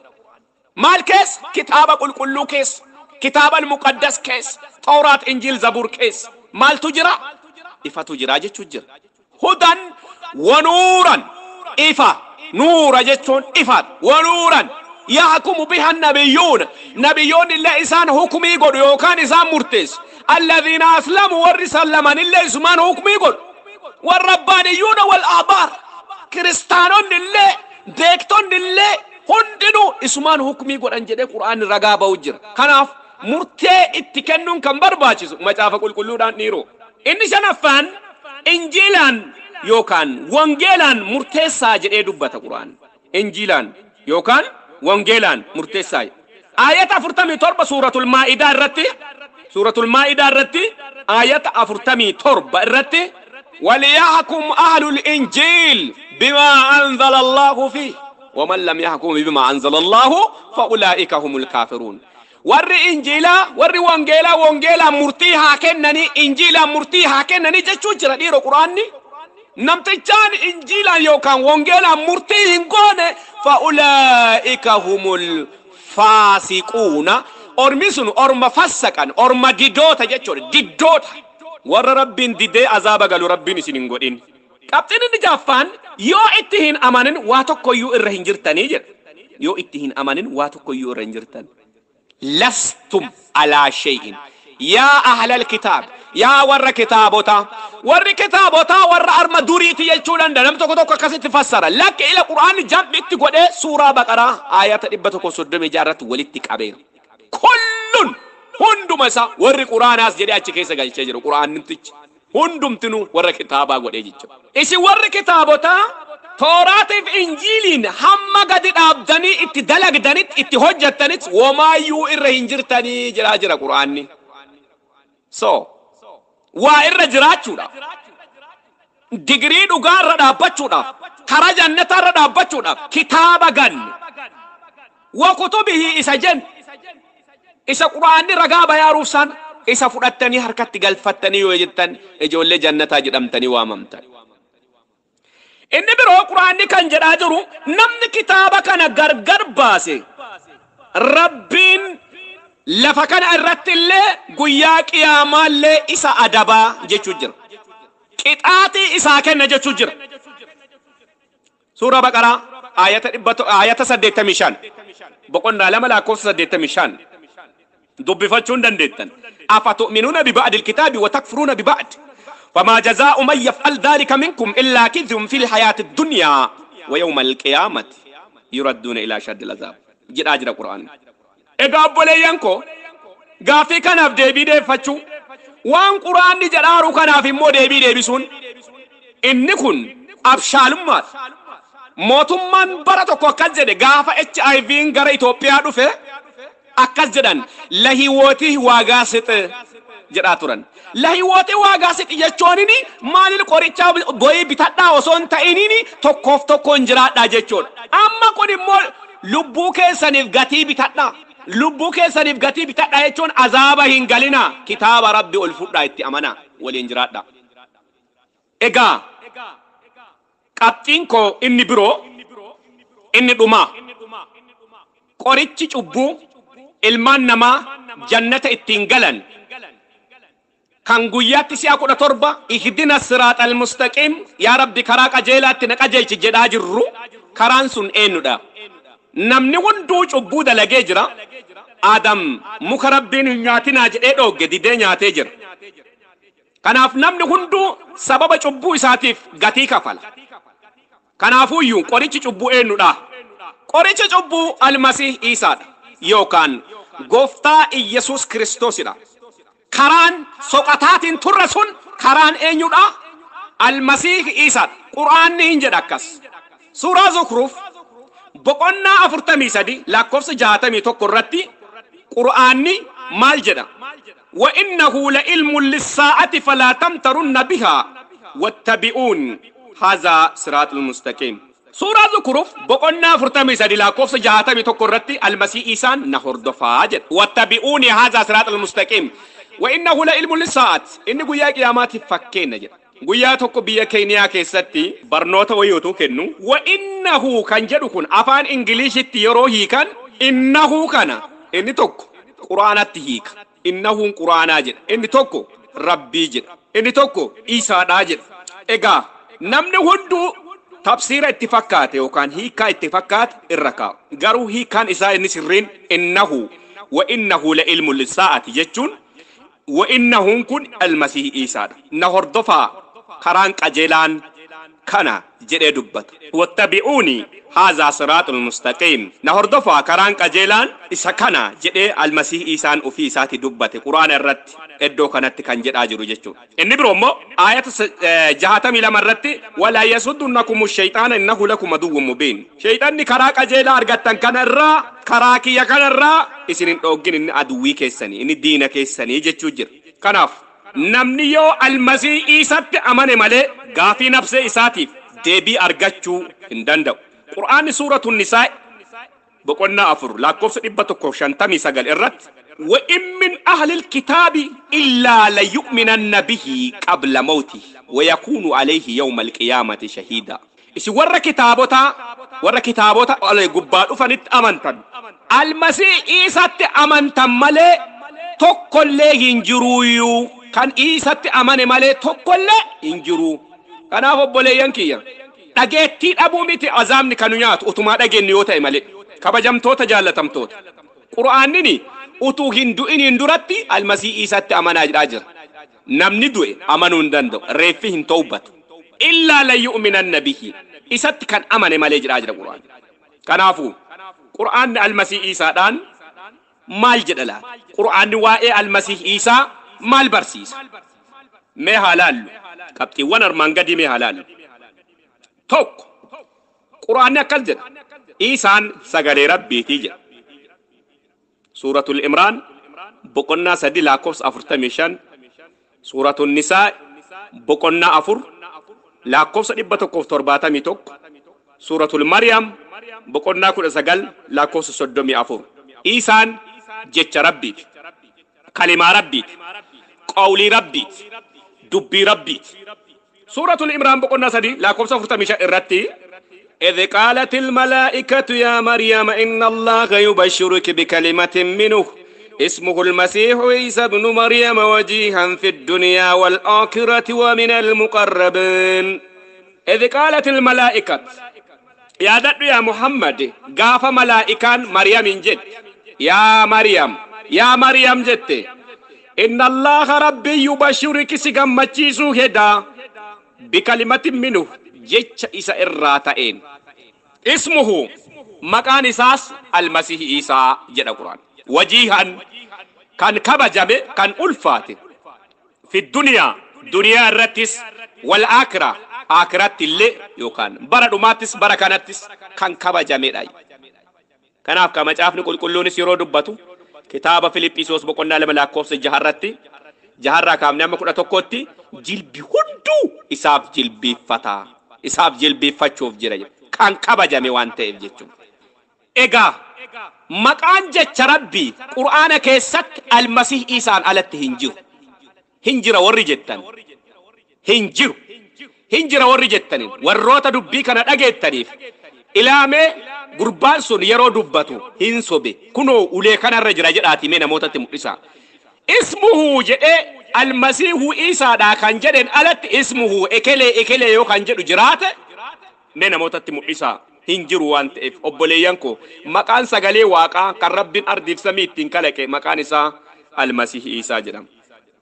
مال كيس كتاب قل كلو كيس كتاب المقدس كيس توراة إنجيل زبور كيس مال تجرى إفا تجرى جرى هدى ونورا إفا نور جتون إفاد ونورا يحكم بها نبيون الله إسان حكمي يقول يوكان إسان مرتس الذين أسلموا والرسلمان الله إسمان حكمي يقول والربانيون والأحبار كريستانون الله ديكتون الله هندنو إسمان حكمي يقول أنجد القرآن رقابة وجر كناف مرتي اتكنون كم برباچس ما تعرف كل دان نيرو إني شنفان إنجيلان يوكان وانجيلان مرتسا جدي دبته قرآن إنجيلان يوكان وانجيلان مرتسا آية أفرتمي تربة سورة المائدة الرتي آية أفرتمي تربة الرتي وليحكم أهل الإنجيل بما أنزل الله فيه ومن لم يحكم بما أنزل الله فأولئك هم الكافرون ور إنجيلا ور وانجيلا مرتيها كنني إنجيلا مرتيها كنني جتشو جرا ديرو قرآني نمتجان إنجيلا يوكان وانجيلا مرتيهن قونة فأولئك هم الفاسقون أرمسون أرم فسقان أرم ديدوتا جتشو ديدوتا ور ربين ديدي عذاب قالوا ربين سنين قدين كابتن النجافان يو اتهين أمانن واتوكو يو الرهنجرتاني جر يو اتهين أمانن واتوكو يو الرهنجرتان لستم على شيء يا أهل الكتاب يا ور كتابوتا ور أرما دوريتي يلچولان دنم توكو كاسي تفسر لك إلى قرآن جاب اتقوده سورة بقرة آيات إبتوكو صدم جارت ولتك أبير كل هندو مسا ور قرآن أس جدي أچ كيسا قال چجر قرآن نمتج هندم تنو ور كتابا قوده جيچو إسي ور كتابوتا توراة في إنجيلين هم قد أبدني اتدلق دنت اتهجتنت وما يو إرهنجرتني جراجر قرآني وإر جراچودا ديغري دوغار رابچودا كرا جنت رابچودا كتابا غن وكتبه إسجن إسا قرآن رقابا يا روسان إسا فرطني حركت غلفتني وجدتن إجول جنتا جدمتني واممتني إني برو قرآن كان جراجرو نمن كتابا كان غرغر باسي ربين لفكان الرت اللي قياك يا مال إسا أدبا جيشجر كتاتي إسا كان جيشجر سورة بقرة آية سديت مشان بقولنا لما لا كوس سديت مشان دب فتشون دندتن أفتؤمنون ببعض الكتاب وتكفرون ببعض فما جزاء من يفعل ذلك منكم إلا كذب في الحياة الدنيا ويوم القيامة يردون إلى شد العذاب جد أجر القرآن إذا بوليانكو غافي كان في ديبي فتشو وان قرآن دي جرارو كان في مو ديبي سون إنكن أبشالمات موتمان براتو كجد غافا HIV غرا إثيوبيا دوفه أكجدن لهيوتي واغاسط جراتورن لهيوتي واغاسط يچونيني مالل قريچا بوي بيتادا وسون تاينيني توكون جرادا جچون اما كوني مول لبوكه سنيف غتي بيتادا لبوكه سنيف غتي بيتادا يچون عذابا هينغالينا كتاب ربي الفدا اتي امانا ولين جرادا اغا قابتينكو اني برو اني دوما قريچي چوبو ilman nama jannata ittiin galan kan guyyaatti si'a 17 ihdina siraatal mustaqim ya rabbi karaa qajeelaatti na qajeelchi jedhaa jirru karaan sun eenyudha namni hunduu cubbuu dalagee jira adam muka rabbiin hin nyaatinaa jedhee dhoogge didee nyaatee jira kanaaf namni hunduu sababa cubbuu isaatiif gatii kafala kanaafuyyuu qorichi cubbuu eenyudha qorichi cubbuu almasih isaadha يوكان غوفتا إيسوس كريستوس دا كران سوقاتاتين ترسون كران إنيودا المسيح عيسى قرآن نهنجد أكس سورة زخرف بقنا أفرتمي سدي لا كوفس جاتمي تقرتي قرآن مال جدا وإنه لعلم للساعة فلا تمترن بها واتبعون هذا صراط المستقيم سورة زخرف بقنا أفرتمي سدي لا كوفس جاتمي تقرتي المسيح عيسى نهر دفاجد واتبعون هذا صراط المستقيم وإنه لعلم للساعة إن قيا قيامات فكين جدا guyyaa tokko biyya Keeniyaa keessatti barnoota wayyootu kennu wa innahu kan jedhu kun afaan ingiliishitti yeroo hiikan innahu kana inni tokko quraanatti hiika innahu quraanaa jedha inni tokko rabbii jedha inni tokko isaadhaa jedha egaa namni hunduu tafsiira itti fakkaate yookaan hiikaa itti fakkaate irra kaa'u garuu hiikaan isaa inni sirriin innahu wa innahu la ilmu lisaa'ati jechuun wa innahu kun almasih isaadha na hordofaa karaan qajeelaan kana jedhee dubbata wattabi'uuni haadha siraatul mustaqim na hordofaa karaan qajeelaan isa kana jedhee almasih isaan ofii isaati dubbate quraana irratti eddoo kanatti kan jedhaa jiru jechuudha inni biroo immoo aayata 62 irratti wala yasuddunakum ash-shaytaanu innahu lakum aduwwun mubiin shaytaanni karaa qajeelaa argattan kana irraa karaa kiyya kana irraa isinin dhoggin inni aduwwii keessanii inni diina keessanii jechuu jira kanaaf namni yoo almasih isaatti amane malee gaafii nafse isaatiif deebii argachuu hin danda'u qur'aanni suuratun nisaa boqonnaa 4 lakkoofsa 159 irratti wa in min ahli alkitaabi illaa la yu'minanna bihi qabla mawti wa yakunu alayhi yawma alqiyaamati shahida isi warra kitaabota gubbaa dhufanitti amantan almasih isaatti amantan malee tokkollee hin jiruuyuu kan isatti amane malee tokkollee hin jiru kanaaf obboleeyyan kiyya dhageettii dhabuu miti azaabni kanu nyaatu utumaa dhageenni yoo ta'e malee kabajamtoota jaallatamtoota qur'aanni utuu hin du'iniin duratti almasih isatti amanaa jira namni du'e amanuu hin danda'u reeffi hin tawbatu illaa la yu'minanna bihi isatti kan amane malee jira qur'aan kanaafu qur'aanni almasih isaadhaan maal jedha laa qur'aanni waa'ee almasih isaa maal barsiisa mee halaallu qabxiiwwan armaan gadii mee halaallu tokko qur'aanni akkas jedha isaan sagalee rabbiitii jedha suuratul imraan boqonnaa 3 lakkoofsa 45 suuratul nisaa boqonnaa 4 lakkoofsa 171 suuratul maryam boqonnaa 19 lakkoofsa 34 isaan jecha rabbiiti kalimaa rabbiiti qawlii rabbiiti dubbii rabbiiti suuratul imraan boqonnaa 3 lakkoofsa 45 irratti إذ قالت الملائكة يا مريم إن الله يبشرك بكلمة منه اسمه المسيح عيسى ابن مريم وجيها في الدنيا والآخرة ومن المقربين إذ قالت الملائكة يا دد يا محمد قاف ملائكان مريم جد يا مريم جد إن الله ربي يبشرك سيغمتشيسو هدا بكلمة منه جيتش إسا إراتين اسمه مكان إساس المسيح إيسا جد القرآن وجيها كان كبجب كان ألفات في الدنيا دنيا الرتس والآخرة آخرة اللي يوكان برد ماتس بركانتس كان كبجب كان أفكا مجافن كلوني سيرو دبتو كتاب فيليبيسوس بقولنا لما لاكوفس جهرتي جهرة كامنة ما كنا تكوتي جلبي هندو إساف جلبي فتا إساف جلبي فتشوف جراج كان كبجة ميوانته يجتم إيجا مكان جت ربي قرآن كيسك المسيح إيسان على هنجر ورجتن هنجر ورجتن والروتا دبي كان أجت تنيف إلى ما قربان سون يرو دبتو هنسوبي كنو ولي كان الرجل جراتي من موتة مقصا اسمه جاء المسيح عيسى دا كان جدن ألت اسمه إكلي يو كان جدو جرات من موتة مقصا هنجرو وانت إف أبوليانكو مكان سغالي واقع كرب أرض سميت تنكالك مكان إسا المسيح عيسى جدن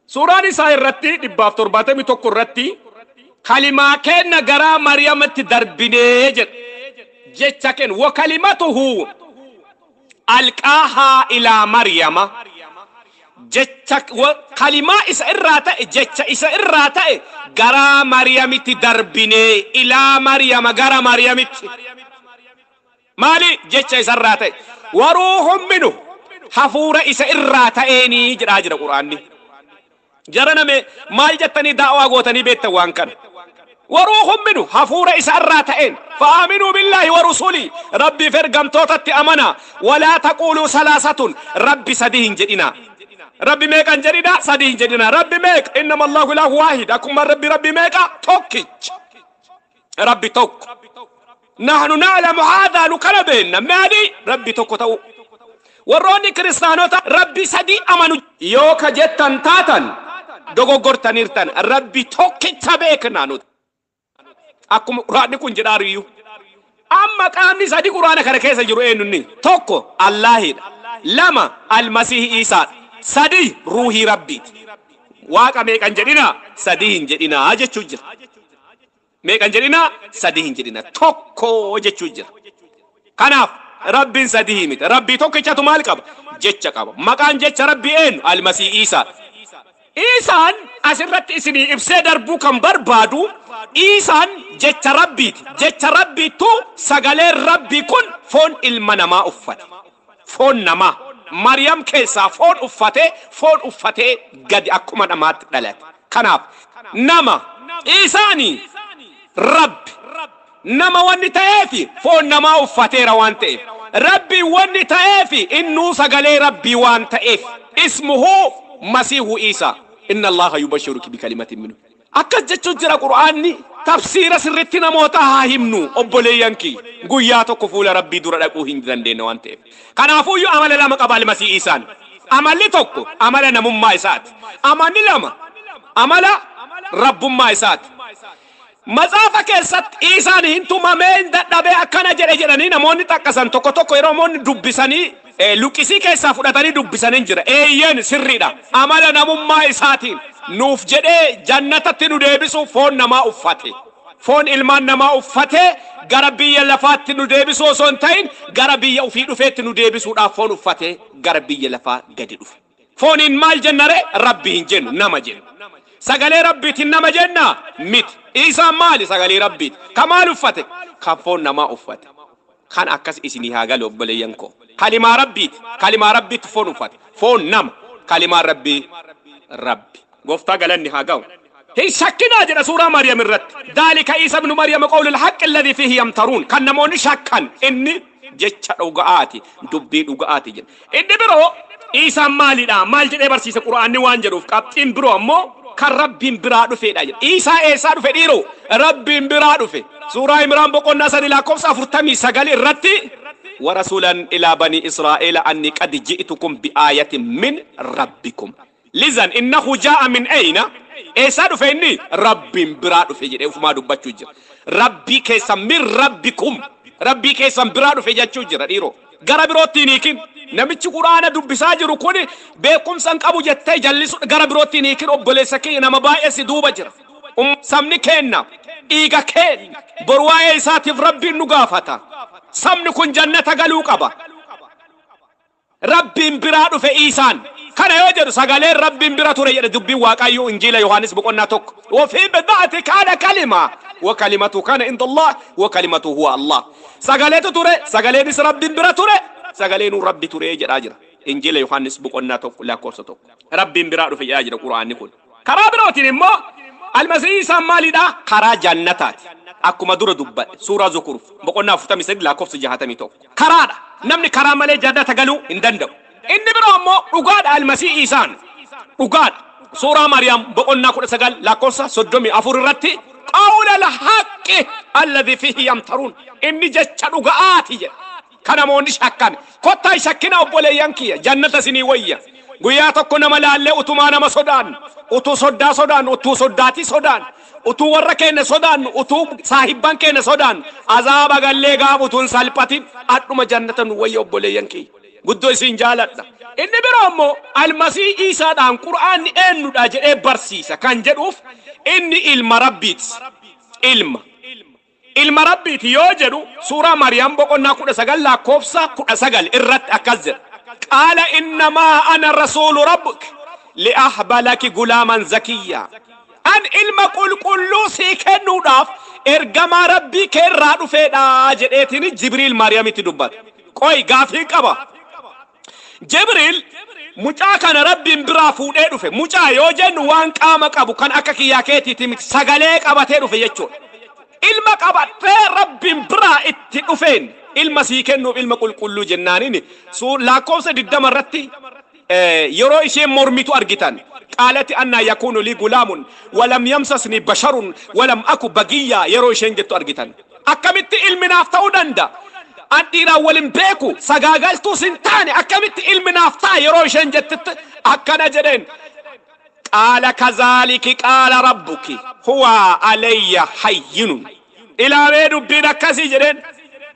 سورة نساء الرتي دباف ترباتي متوكو الرتي كلمة كان غرا مريم تدربيني جتشكن وكلمته ألقاها إلى مريم jecha kalimaa isa irraa ta'e jecha isa irraa ta'e gara Maryamitti darbine ilaa Maryama gara Maryamitti maali jecha isa irraa ta'e waruuhun minhu hafuura isa irraa ta'eeni jedhaa jira Qur'aanni jaraname maal jettanii da'waa gootanii beektan waan kana waruuhun minhu hafuura isa irraa ta'een fa'aaminuu billaahi wa rusulii rabbi fergamtootatti amana walaa taquluu salaasatun rabbi sadii hin jedhina rabbi meeqan jedhina sadii hin jedhina rabbi meeqa innama allahu ilaahu waahid akkuma rabbi meeqa tokkich rabbi tokko nahnu na'lamu haadhaa nu kana beenna maali rabbi tokko ta'u warroonni kiristaanota rabbi sadii amanu yoo ka jettan taatan dogoggortanirtan rabbi tokkicha beekna nuti akkuma quraanni kun jedhaariyyuu amma qaamni sadii quraana kana keessa jiru eenyunni tokko Allaahidha lama almasiih Isaa sadii ruuhii rabbiiti waaqa meeqan jedhina sadii hin jedhina jechuu jira meeqan jedhina sadii hin jedhina tokko jechuu jira kanaaf rabbiin sadii miti rabbii tokkichatu maal qaba jecha qaba maqaan jecha rabbii eenyu almasiih Isaa Isaan asirratti isinii ibsee darbuu kan barbaadu Isaan jecha rabbiiti jecha rabbiitu sagalee rabbii kun foon ilma namaa uffate foon namaa Maryam keessaa foon uffatee gadi akkuma namaatti dhalate kanaaf nama Isaani rabbi nama wanni ta'eefi foon namaa uffateera waan ta'eef rabbi wanni ta'eefi innuu sagalee rabbii waan ta'eef ismuhu masiihu Isaa inna allaha yubashshiruki bikalimatin minhu akkas jechuun jira qur'aanni tafsiira sirritti namoota haa himnu obboleeyyanki guyyaa tokko fuula rabbii dura dhaquu hin dandeenye waan ta'eef kanaafuyyuu amala lama qaba almasii Isaan amalli tokko amala namummaa isaati amalli lama amala rabbummaa isaati Mazaafa keessatti Isaan hin tumamee hin dadhabee akkana jedhanii namoonni taqqasan tokko yeroo namoonni dubbisanii luqisii keessaa fudhatanii dubbisanii jira eeyyeen sirriidha amala namummaa isaatiin nuuf jedhee jannatatti nu deebisuu foon namaa uffate foon ilmaan namaa uffate gara biyya lafaatti nu deebisuu osoo hin ta'in gara biyya ofii dhufeetti nu deebisuudhaaf foon uffate gara biyya lafaa gadi dhufe fooniin maal jennare rabbii hin jennu nama jennu sagalee rabbiitiin nama jenna miti Isaan maali sagalee rabbiiti kamaal uffate kan foon namaa uffate kan akkas isinii haa galu obboleeyyan koo kalimaa rabbiitti foon uffate foon nama kalimaa rabbii rabbi gooftaa galanni haa ga'u hin shakkinaa jedha suuraa Maryam irratti daalika Iisaa ibnu Maryam qawlul haqqi alladhii fiihi yamtaruun kan namoonni shakkan inni jecha dhuga'aati dubbii dhuga'aati jedha inni biroo Isaan maalidha maal jedhee barsiisa qura'aanni waan jedhuuf qabxiin biroo ammoo kan rabbiin biraa dhufeedha jedha Isaa eessaa dhufe dhiiroo rabbiin biraa dhufe suuraa Imraan boqonnaa 3:49 irratti ورسولا إلى بني إسرائيل أني قد جئتكم بآية من ربكم لذن إنه جاء من أين إيساد فإني رب براد في جد وما دبتشو جر ربي كيسا من ربكم ربي كيسا براد في جد جر إيرو غرب روتينيكين نمتش قرآن دبساجر كوني بيكم سنك أبو جتاي جلسو غرب روتينيكين أبليسكي نما بايس دوبا جر سمني كينا إيغا كين برواي إيساتي في ربي نغافتا سمن كن جنة قالوا قبا رب براد في إيسان كان يوجد سقالين رب براد تريد دبي واقعيو إنجيل يوحنس بقولنا توك وفي بداية كان كلمة وكلمته كان عند الله وكلمته هو الله سقالين تري سقالين رب براد تري سقالين رب تري جراجر إنجيل يوحنس بقولنا توك لا كورس توك رب براد في جراجر القرآن نقول كرابراتين مو المسيح سمالي دا كرا جنتات akkuma dura dubbat suuraa Zukruf boqonnaa 43 lakkoofsa 61 karaadha namni karaa malee jannata galuu hin danda'u inni biroo ammoo dhugaadha almasii Isaan dhugaadha suuraa Maryam boqonnaa 19 lakkoofsa 34 irratti qawla al-haqqi alladhi fihi yamtarun inni jecha dhugaati jedha kana namoonni shakkan kottaa shakkina obboleeyyan kiyya jannata sinii wayya guyyaa tokko nama laallee utumaa nama sodaan utuu sodaan utuu soddaati sodaan utuu warra keenya sodaan utuu saahibban keenya sodaan azaaba gallee gaaf utuun salphatin adhuma jannata nu wayya obboleeyyan kiyya guddoo isin jaaladha inni biroo ammoo almasii Isaadhaan qur'aanni eenyudha jedhee barsiisa kan jedhuuf inni ilma rabbiiti ilma rabbiiti yoo jedhu suuraa Maryam boqonnaa 19 lakkoofsa 19 irratti akkas jedha qaala innamaa ana rasuulu rabbik لأهب لك غلاما زكيا أن علم قل سيكنو داف إرجما ربي كرادو فيدا جدتني جبريل مريم تدبر كوي غافي قبا جبريل mucaa kana rabbiin biraa fuudhee dhufe mucaa yoo jennu waan qaama qabu kan akka kiyyaa keetiiti miti sagalee qabatee dhufe jechuudha ilma qabatee rabbiin biraa itti dhufeen ilma sii kennuuf ilma qulqulluu jennaaniin lakkoofsa 20 irratti yeroo isheen mormitu argitan qaalati anna yakunu li gulaamun walam yamsasni basharun walam aku bagiyya yeroo isheen jettu argitan akkamitti ilmi naaf ta'uu danda'a أدينا ولمبيكو سجاجلتو سنتاني أكملت علم نافتا يروشن جتت أكنا جرين قال كذلك قال ربك هو علي حين إلى ريد بنا كسي جرين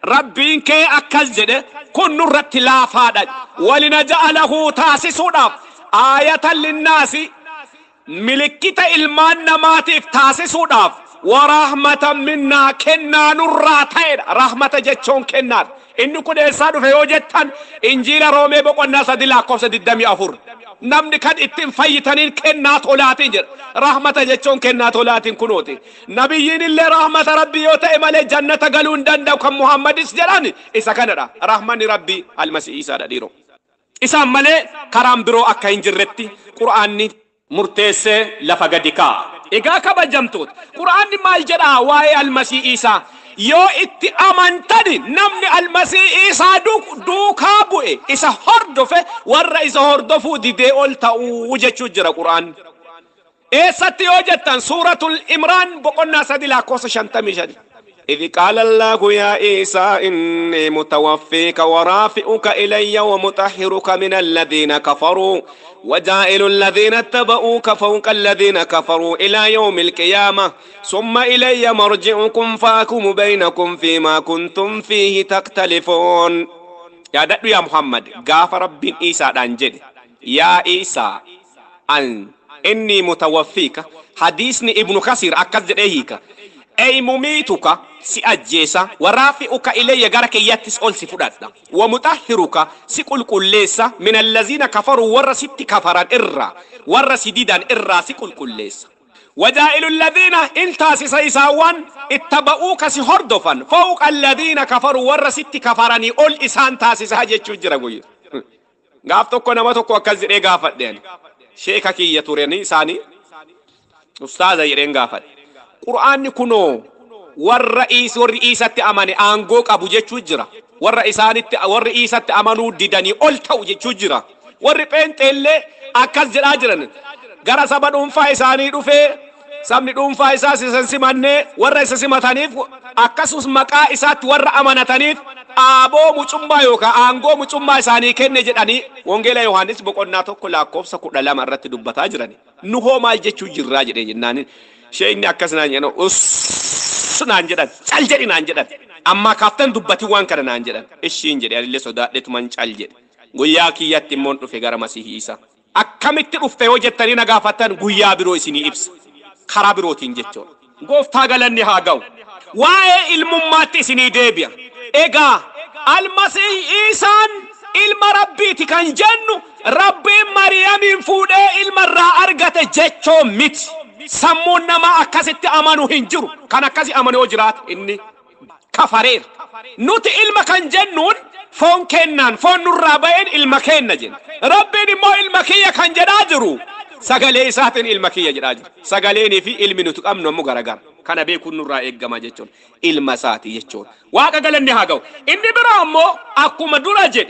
ربين كي أكل جرين كن نرت لا فادا ولنجعله تاسسونا آية للناس ملكت إلمان نماتف تاسسونا ورحمة منا كنا نراتين رحمة جتشون كنا إنه كده سادو في وجهتان إنجيل رومي بقول الناس دلا قصة الدم أفور نمني كان اتم فايتانين كنا تولاتين جر رحمة جتشون كنا تولاتين كنوتي نبيين اللي رحمة ربي يوتا إمالي جنة قالون دندا وكم محمد إسجراني إسا كان رحمة ربي المسيح إسا ديرو إسا مالي كرام برو أكا إنجرتي قرآني مرتسة لفقدكا إيجا كبجمتوت قرآن مال جرا واي المسيح إيسا يو إتي أمانتني نمني المسيح إيسا دوكا بوئي إيسا هردفه ورا إيسا هردفو دي دي أولتا وجه جرا قرآن إيسا تيوجتن سورة الإمران بقولنا سدي لا كوسا شانتمي إذ قال الله يا عيسى إني متوفيك ورافئك إلي ومطهرك من الذين كفروا وجائل الذين اتبعوك فوق الذين كفروا إلى يوم القيامة ثم إلي مرجعكم فأحكم بينكم فيما كنتم فيه تختلفون يا دادو يا محمد غافر رب عيسى دانجد يا عيسى أن إني متوفيك حديثني ابن كثير أكد إيهيك أي مميتك سأجيسا ورافئك إلي غارك ياتس أول سفوداتنا ومطهرك سيقول كليسا من الذين كفروا ورسيت كفران إرّا ورسيدان إرّا سيقول كليسا وجائل الذين انتاسي سيساوان اتبعوك سهردفا فوق الذين كفروا ورسيت كفراني أول إسان تاسي سهجي تشجر قوي غافتوكو نماتوكو أكزر إيه غافت دين شيكا كي يتوريني ساني أستاذ يرين غافت قرآن كنو والرئيس والرئيسة أماني أنغوك أبو جيتشوجرا والرئيسة أمانو ديداني أولتاو جيتشوجرا والرئيسة اللي أكاز جراجرا غرا سبا نومفا إساني دوفي سامني نومفا إساسي سنسيماني والرئيسة سيماتانيف أكاسوس مكا إسات ور أمانتانيف أبو مچumba يوكا أنغو مچumba إساني كن جداني وانجيلا يوحانيس بقولنا توكو لاكوف سكو دلام الرتي دبتا جراني نهو مال جيتشوجرا جراني شيء أكاسنا ينو نانجدان سالجري نانجدان أما كافتن دبتي وان كذا نانجدان إيش ينجدي اللي سودا لتمان سالجد غويا كي يتمون رفيقار مسيح إيسا أكملت رفته وجدتني نجافتن غويا برو إسني إبس خراب برو تينجتون غوف تاغلني هاغاو واي الممات إسني ديبيا إيجا المسيح إيسان المربي تكان جنو ربي مريم فوده المرة أرجت جتشو ميت سمونا ما أكاسيت أمانو هنجرو كان أكاسي أمانو وجرات إني كفرير نوت المكان جنون فون كنان فون نرابين المكان جن ربي مو المكية كان جراجرو سجلي ساتن المكية جراجر سجليني في علم نتوك أمنو مغرقار كان بيكون نرا إجماع جتون المساتي جتون واقع قالني هاجو إني برامو أكو مدرجة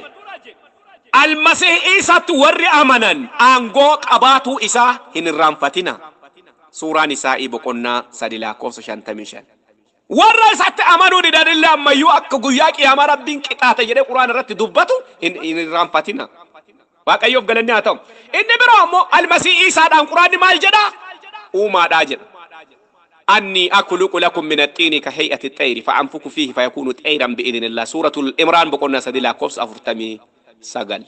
المسيح إيسا توري أمانان أنغوك أباتو إيسا هن الرامفتنا سورة نساء بقولنا سدلا كوسو شانتميشان ورا سات أمانو دار الله ما يوأك جوياك يا مرا بين كتاتا يده قرآن رت دبتو إن رامفتنا واقع يوف قالني أتوم إن برامو المسيح إيسا دام قرآن مال جدا وما داجر أني أكلك لكم من الطين كهيئة الطير فأنفك فيه فيكون طيرا بإذن الله سورة الإمران بقولنا سدلا كوس أفرتمي سجل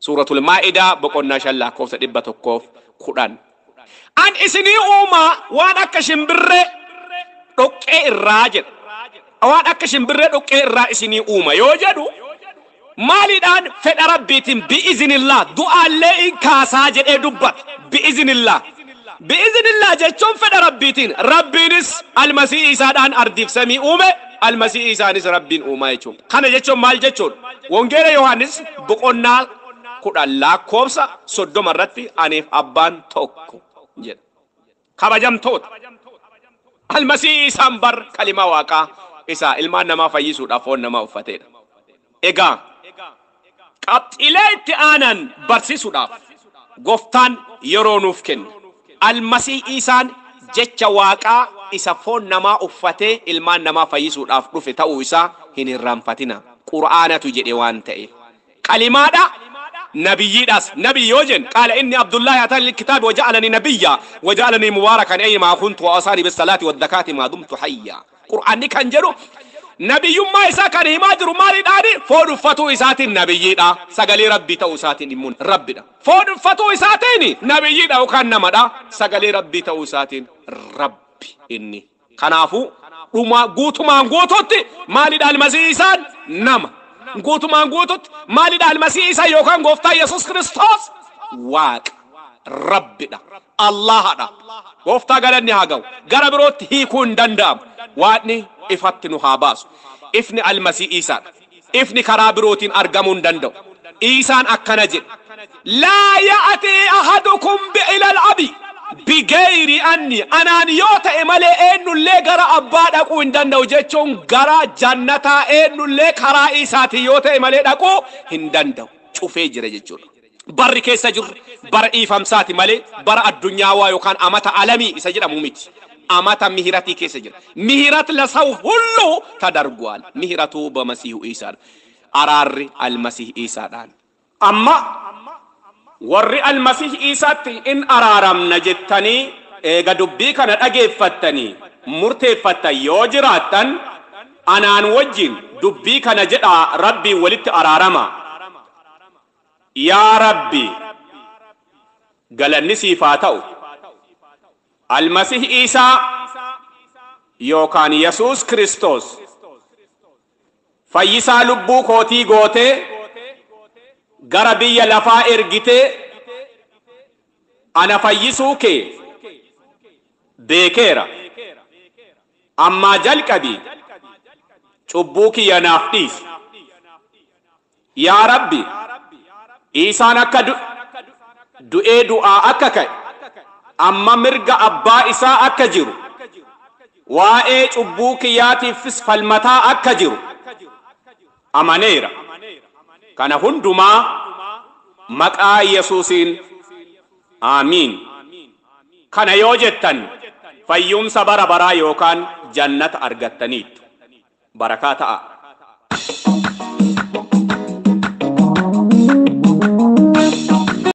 سورة المائدة بقولنا شلا كوس دبتو كوف قرآن أن إسني أوما وانا كشمبر دوكي الراجل وانا كشمبر دوكي الرا إسني أوما يوجدو maaliidhaan fedha rabbiitiin bi'izinillah du'aallee in kaasaa jedhee dubbat bi'izinillah jechuun fedha rabbiitiin rabbiinis almasii isaadhaan ardiif samii uume almasii isaanis rabbiin uumaa jechuun kana jechuun maal jechuun wangeela Yohaannis boqonnaa 10 lakkoofsa 30 irratti aniif abbaan tokko jedha kabajamtoota almasii isaan bar kalima waaqaa isaa ilmaan namaa fayyisuudhaaf foon namaa uffateedha. Egaa qabxiilee itti aanan barsiisuudhaaf gooftaan yeroo nuuf kenne almasii isaan jecha waaqaa isa foon namaa uffatee ilmaan namaa fayyisuudhaaf dhufe ta'uu isaa hin irraanfatina. Qur'aanatu jedhe waan ta'eef kalimaadha nabiyyiidhaas nabii yoo jennu qaala inni abdullaahi atani likitaabi waja'alanii nabiyya waja'alanii mubaarakan ayyamaa kuntu wa asaani bisalaati waddakaati maa dumtu hayya. Qur'aanni kan jedhu nabiyyummaa isaa kan himaa jiru maaliidhaani foon uffatuu isaatiin nabiyyiidha sagalee rabbii ta'uu isaatiin immuun rabbidha. Foon uffatuu isaatiin nabiyyiidha yookaan namadha sagalee rabbii ta'uu isaatiin rabbi inni. Kanaafuu dhuma guutumaan guututti maaliidha almasii isaan nama guutumaan guututti maaliidha almasii isaa yookaan gooftaa Yesuus Kiristoos waaqa rabbidha Allahadha. Gooftaa galanni haa ga'u gara birootti hiikuu hin danda'amu. Waanni ifatti nu haa baasu ifni almasii isaan ifni karaa birootiin argamuu hin danda'u. Isaan akkana jedhe laa ya'ati ahadukum ila al-abi bigayri anni anaan yoo ta'e malee eenyullee gara abbaa dhaquu hin danda'u jechuun gara jannataa eenyullee karaa isaatii yoo ta'e malee dhaquu hin danda'u cufee jira jechuudha. Barri keessa jirru bara ifamsaati malee bara addunyaawaa yookaan amata alamii isa jedhamu miti. Amata mihiratii keessa jira. Mihirat lasaw hullu tadargual mihiratu bamasihu Isaadha. Araarri almasih Isaadhaan. Amma warri almasih Isaatti in araaramna jettanii eega dubbii kana dhageeffattanii murteeffattan yoo jiraattan anaan wajjin dubbii kana jedhaa rabbii walitti araarama. Yaa Rabbi galanni siif haa ta'u. Almasih Isaa yookaan Yesuus Kiristoos fayyisaa lubbuu kootii gootee gara biyya lafaa ergitee ana fayyisuu kee beekeera. Ammaa jalqabii cubbuu kiyya naaf dhiisi. Yaa Rabbi Isaan akka du'ee du'aa akka ka'e amma mirga abbaa isaa akka jiru waa'ee cubbuu kiyyaatiifis falmataa akka jiru amaneera. Kana hundumaa maqaa Yesuusiin aamiin. Kana yoo jettan fayyumsa bara baraa yookaan jannata argattaniitu barakaa ta'a.